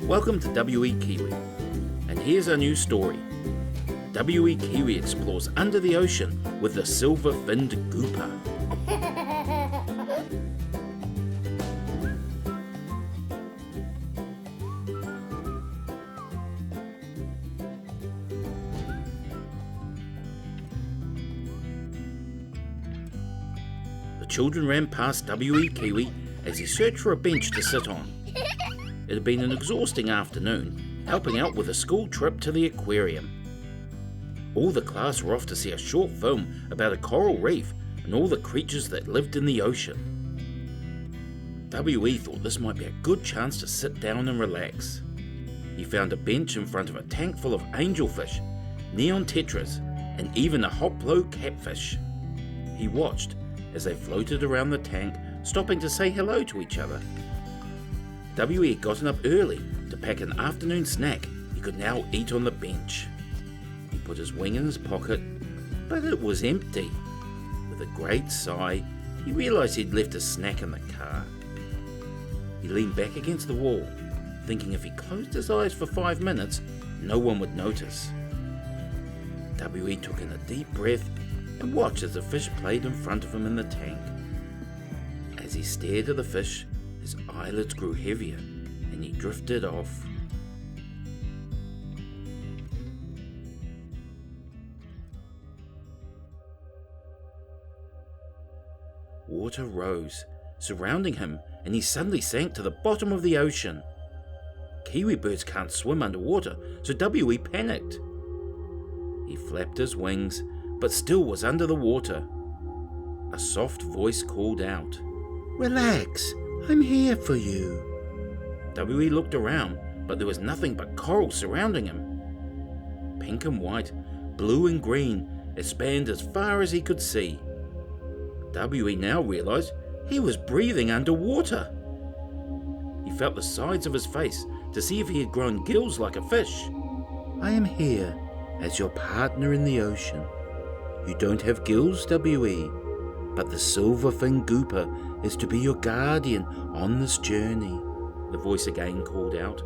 Welcome to W.E.Kiwi, and here's our new story. W.E.Kiwi explores under the ocean with the Silver Finned Gooper. The children ran past W.E.Kiwi as he searched for a bench to sit on. It had been an exhausting afternoon, helping out with a school trip to the aquarium. All the class were off to see a short film about a coral reef and all the creatures that lived in the ocean. W.E. thought this might be a good chance to sit down and relax. He found a bench in front of a tank full of angelfish, neon tetras, and even a hoplo catfish. He watched as they floated around the tank, stopping to say hello to each other. W.E. had gotten up early to pack an afternoon snack he could now eat on the bench. He put his wing in his pocket, but it was empty. With a great sigh, he realised he'd left his snack in the car. He leaned back against the wall, thinking if he closed his eyes for 5 minutes, no one would notice. W.E. took in a deep breath and watched as the fish played in front of him in the tank. As he stared at the fish, his eyelids grew heavier and he drifted off. Water rose, surrounding him, and he suddenly sank to the bottom of the ocean. Kiwi birds can't swim underwater, so W.E. panicked. He flapped his wings, but still was under the water. A soft voice called out, "Relax, I'm here for you." W.E. looked around, but there was nothing but coral surrounding him. Pink and white, blue and green, it spanned as far as he could see. W.E. now realised he was breathing underwater. He felt the sides of his face to see if he had grown gills like a fish. "I am here as your partner in the ocean. You don't have gills, W.E., but the Silver Finned Gooper is to be your guardian on this journey," the voice again called out.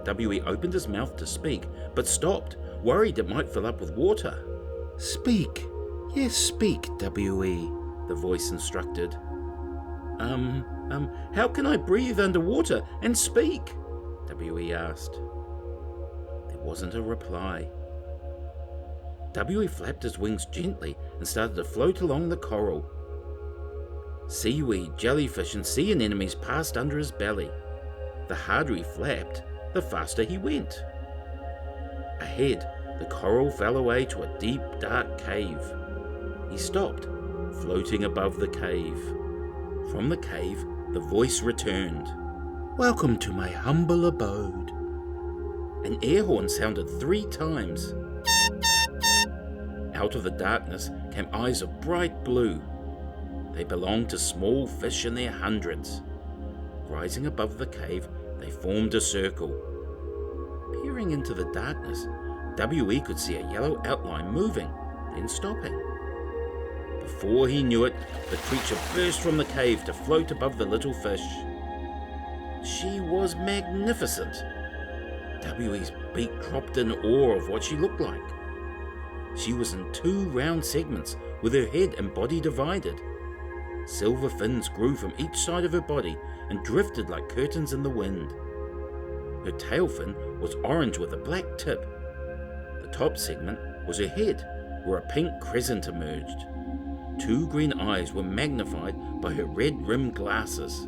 W.E. opened his mouth to speak, but stopped, worried it might fill up with water. "Speak. Yes, speak, W.E., the voice instructed. How can I breathe underwater and speak?" W.E. asked. There wasn't a reply. W.E. flapped his wings gently and started to float along the coral. Seaweed, jellyfish, and sea anemones passed under his belly. The harder he flapped, the faster he went. Ahead, the coral fell away to a deep, dark cave. He stopped, floating above the cave. From the cave, the voice returned. "Welcome to my humble abode." An air horn sounded 3 times. Out of the darkness came eyes of bright blue. They belonged to small fish in their hundreds. Rising above the cave, they formed a circle. Peering into the darkness, W.E. could see a yellow outline moving, then stopping. Before he knew it, the creature burst from the cave to float above the little fish. She was magnificent. W.E.'s beak dropped in awe of what she looked like. She was in 2 round segments, with her head and body divided. Silver fins grew from each side of her body and drifted like curtains in the wind. Her tail fin was orange with a black tip. The top segment was her head, where a pink crescent emerged. 2 green eyes were magnified by her red-rimmed glasses.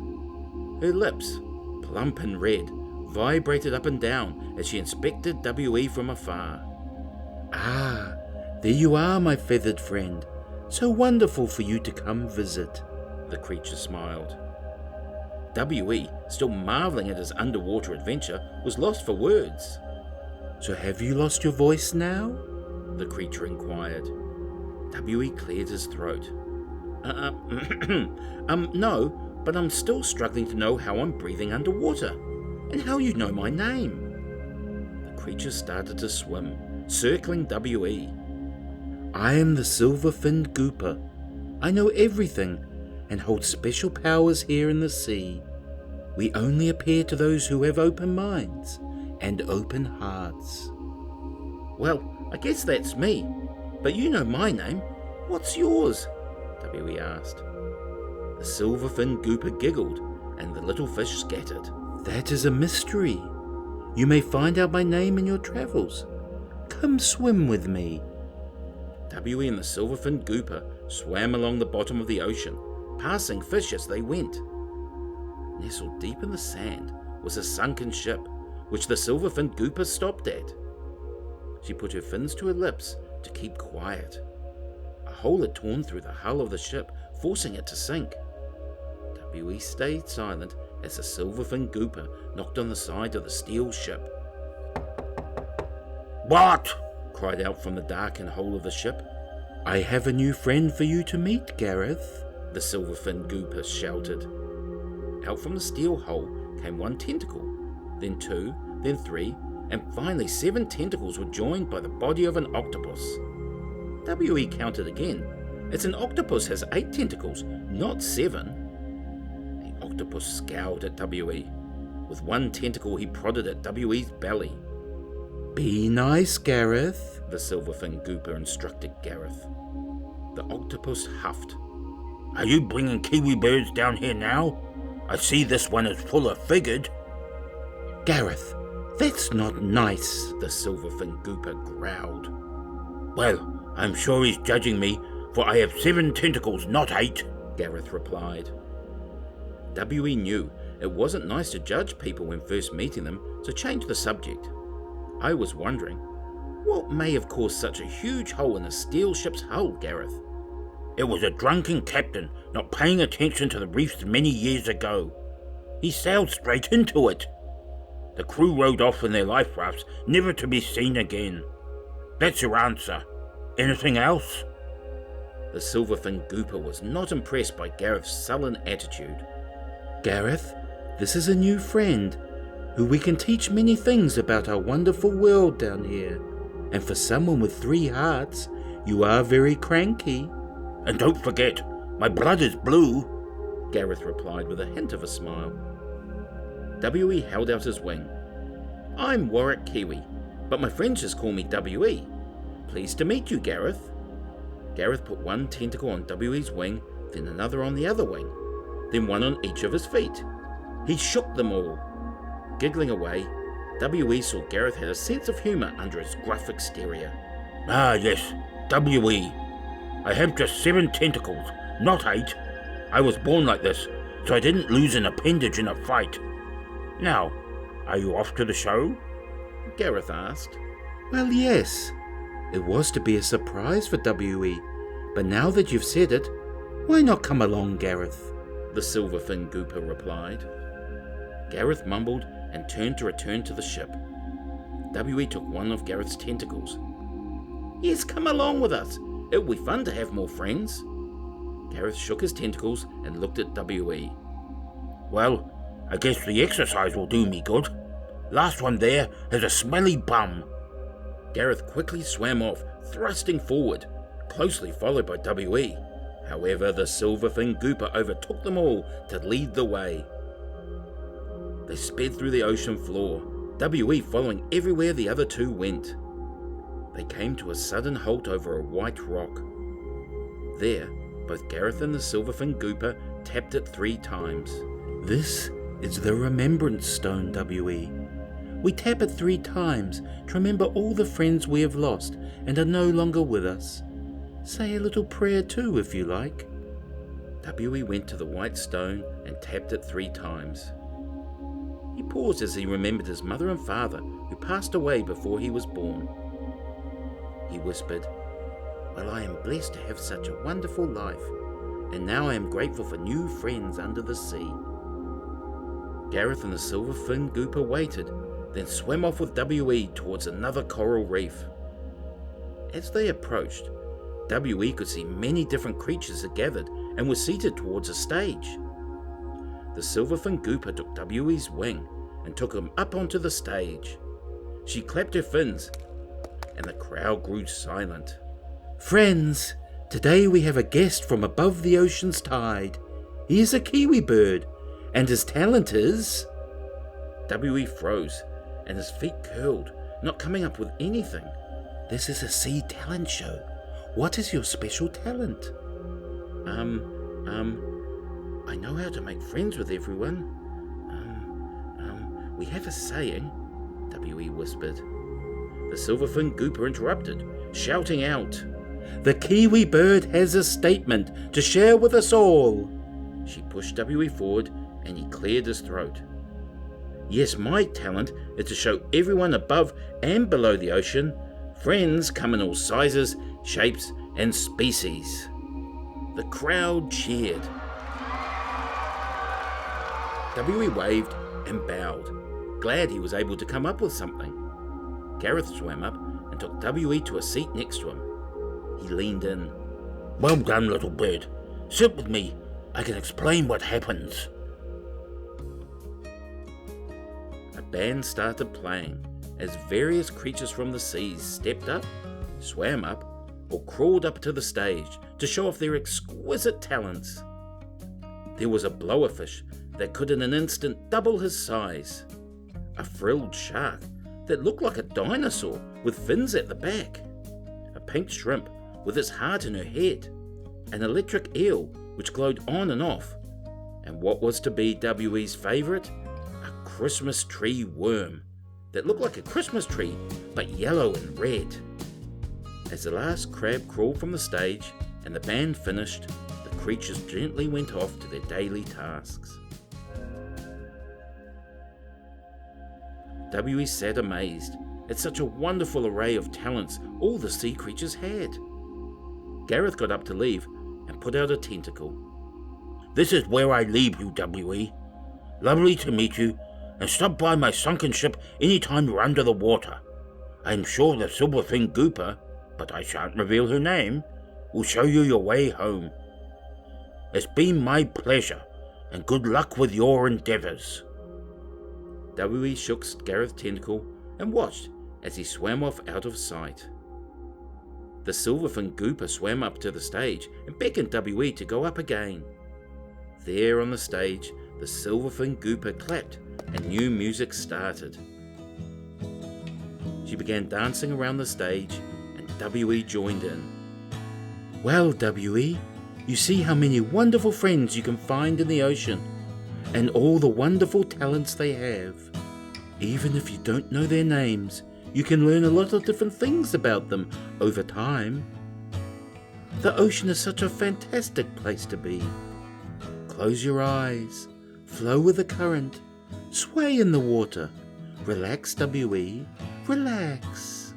Her lips, plump and red, vibrated up and down as she inspected W.E. from afar. "Ah, there you are, my feathered friend. So wonderful for you to come visit," the creature smiled. W.E., still marvelling at his underwater adventure, was lost for words. "So have you lost your voice now?" the creature inquired. W.E. cleared his throat. No, but I'm still struggling to know how I'm breathing underwater, and how you know my name." The creature started to swim, circling W.E. "I am the Silver Finned Gooper. I know everything and hold special powers here in the sea. We only appear to those who have open minds and open hearts. Well, I guess that's me, but you know my name. What's yours? W.E. asked. The Silver Finned Gooper giggled, and the little fish scattered. That is a mystery. You may find out my name in your travels. Come swim with me. W.E. and the Silver Finned Gooper swam along the bottom of the ocean, passing fish as they went. Nestled deep in the sand was a sunken ship, which the Silver Finned Gooper stopped at. She put her fins to her lips to keep quiet. A hole had torn through the hull of the ship, forcing it to sink. W.E. stayed silent as the Silver Finned Gooper knocked on the side of the steel ship. "What?" cried out from the darkened hole of the ship. "I have a new friend for you to meet, Gareth," the Silver Finned Gooper shouted. Out from the steel hole came one tentacle, then two, then three, and finally 7 tentacles were joined by the body of an octopus. W.E. counted again, as an octopus has 8 tentacles, not 7. The octopus scowled at W.E. With one tentacle he prodded at W.E.'s belly. "Be nice, Gareth," the Silver Finned Gooper instructed Gareth. The octopus huffed. "Are you bringing kiwi birds down here now? I see this one is full of figured." "Gareth, that's not nice," the Silver Finned Gooper growled. "Well, I'm sure he's judging me, for I have 7 tentacles, not 8, Gareth replied. W.E. knew it wasn't nice to judge people when first meeting them, so changed the subject. "I was wondering, what may have caused such a huge hole in a steel ship's hull, Gareth?" "It was a drunken captain not paying attention to the reefs many years ago. He sailed straight into it. The crew rowed off in their life rafts, never to be seen again. That's your answer. Anything else?" The Silver Finned Gooper was not impressed by Gareth's sullen attitude. "Gareth, this is a new friend, who we can teach many things about our wonderful world down here. And for someone with 3 hearts, you are very cranky." "And don't forget, my blood is blue," Gareth replied with a hint of a smile. W.E. held out his wing. "I'm W.E.Kiwi, but my friends just call me W.E. Pleased to meet you, Gareth." Gareth put one tentacle on W.E.'s wing, then another on the other wing, then one on each of his feet. He shook them all. Giggling away, W.E. saw Gareth had a sense of humour under his gruff exterior. "Ah yes, W.E. I have just 7 tentacles, not 8. I was born like this, so I didn't lose an appendage in a fight. Now, are you off to the show?" Gareth asked. "Well, yes. It was to be a surprise for W.E., but now that you've said it, why not come along, Gareth?" the Silver Finned Gooper replied. Gareth mumbled and turned to return to the ship. W.E. took one of Gareth's tentacles. "Yes, come along with us. It will be fun to have more friends." Gareth shook his tentacles and looked at W.E. "Well, I guess the exercise will do me good. Last one there has a smelly bum." Gareth quickly swam off, thrusting forward, closely followed by W.E. However, the Silver Finned Gooper overtook them all to lead the way. They sped through the ocean floor, W.E. following everywhere the other two went. They came to a sudden halt over a white rock. There, both Gareth and the Silver Finned Gooper tapped it 3 times. "This is the remembrance stone, W.E. We tap it 3 times to remember all the friends we have lost and are no longer with us. Say a little prayer too, if you like." W.E. went to the white stone and tapped it 3 times. He paused as he remembered his mother and father, who passed away before he was born. He whispered, "Well, I am blessed to have such a wonderful life, and now I am grateful for new friends under the sea." Gareth and the Silver Finned Gooper waited, then swam off with W.E. towards another coral reef. As they approached, W.E. could see many different creatures had gathered and were seated towards a stage. The Silver Finned Gooper took W.E.'s wing and took him up onto the stage. She clapped her fins, and the crowd grew silent. "Friends, today we have a guest from above the ocean's tide. He is a kiwi bird, And his talent is... W.E. froze, and his feet curled, not coming up with anything. This is a sea talent show. What is your special talent? I know how to make friends with everyone. We have a saying, W.E. whispered. The Silver Finned Gooper interrupted, shouting out, "The Kiwi bird has a statement to share with us all." She pushed W.E. forward, and he cleared his throat. "Yes, my talent is to show everyone above and below the ocean friends come in all sizes, shapes, and species." The crowd cheered. W.E. waved and bowed, glad he was able to come up with something. Gareth swam up and took W.E. to a seat next to him. He leaned in. "Well done, little bird. Sit with me. I can explain what happens." A band started playing as various creatures from the seas stepped up, swam up, or crawled up to the stage to show off their exquisite talents. There was a blowerfish that could in an instant double his size, a frilled shark that looked like a dinosaur with fins at the back, a pink shrimp with its heart in her head, an electric eel which glowed on and off, and what was to be W.E.'s favourite, a Christmas tree worm that looked like a Christmas tree but yellow and red. As the last crab crawled from the stage and the band finished, the creatures gently went off to their daily tasks. W.E. sat amazed at such a wonderful array of talents all the sea creatures had. Gareth got up to leave and put out a tentacle. "This is where I leave you, W.E. Lovely to meet you, and stop by my sunken ship any time you're under the water. I am sure the Silver Finned Gooper, but I shan't reveal her name, will show you your way home. It's been my pleasure, and good luck with your endeavours." W.E. shook Gareth's tentacle and watched as he swam off out of sight. The Silver Finned Gooper swam up to the stage and beckoned W.E. to go up again. There on the stage, the Silver Finned Gooper clapped and new music started. She began dancing around the stage and W.E. joined in. "Well, W.E., you see how many wonderful friends you can find in the ocean, and all the wonderful talents they have. Even if you don't know their names, you can learn a lot of different things about them over time. The ocean is such a fantastic place to be. Close your eyes, flow with the current, sway in the water. Relax, W.E., relax."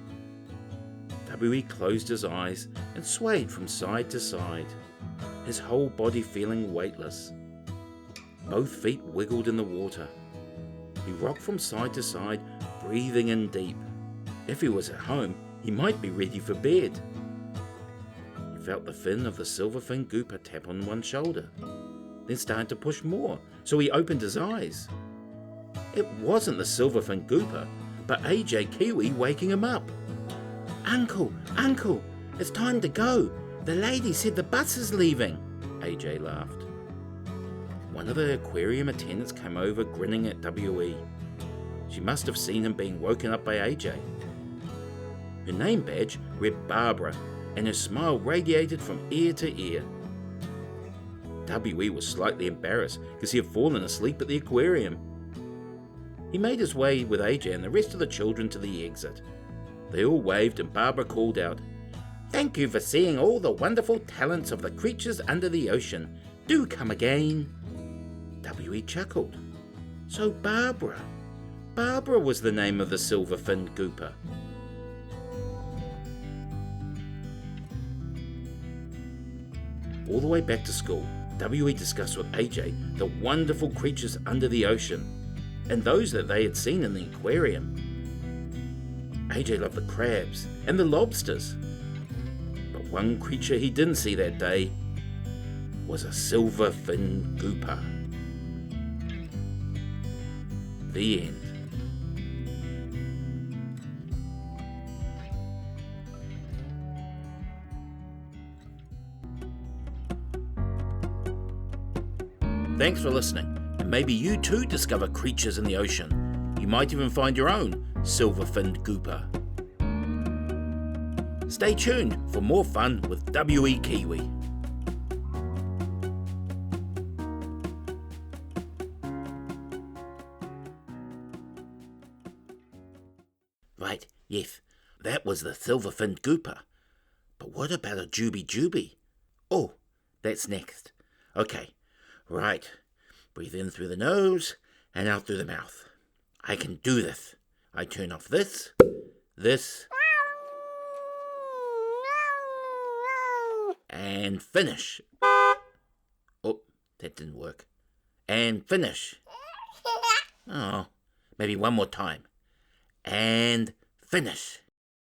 W.E. closed his eyes and swayed from side to side, his whole body feeling weightless. Both feet wiggled in the water. He rocked from side to side, breathing in deep. If he was at home, he might be ready for bed. He felt the fin of the Silver Finned Gooper tap on one shoulder, then started to push more, so he opened his eyes. It wasn't the Silver Finned Gooper, but W.E.Kiwi waking him up. Uncle, it's time to go. The lady said the bus is leaving," AJ laughed. One of the aquarium attendants came over grinning at W.E. She must have seen him being woken up by AJ. Her name badge read Barbara, and her smile radiated from ear to ear. W.E. was slightly embarrassed because he had fallen asleep at the aquarium. He made his way with AJ and the rest of the children to the exit. They all waved and Barbara called out, "Thank you for seeing all the wonderful talents of the creatures under the ocean. Do come again." W.E. chuckled. So Barbara was the name of the Silver Finned Gooper. All the way back to school, W.E. discussed with AJ the wonderful creatures under the ocean, and those that they had seen in the aquarium. AJ loved the crabs and the lobsters, but one creature he didn't see that day was a Silver Finned Gooper. The end. Thanks for listening, and And maybe you too discover creatures in the ocean. You might even find your own Silver Finned Gooper. Stay tuned for more fun with W.E.Kiwi. Right, yes, that was the Silver Finned Gooper. But what about a juby? Oh, that's next. Okay, right. Breathe in through the nose and out through the mouth. I can do this. I turn off this, and finish. Oh, that didn't work. And finish. Oh, maybe one more time. And finish.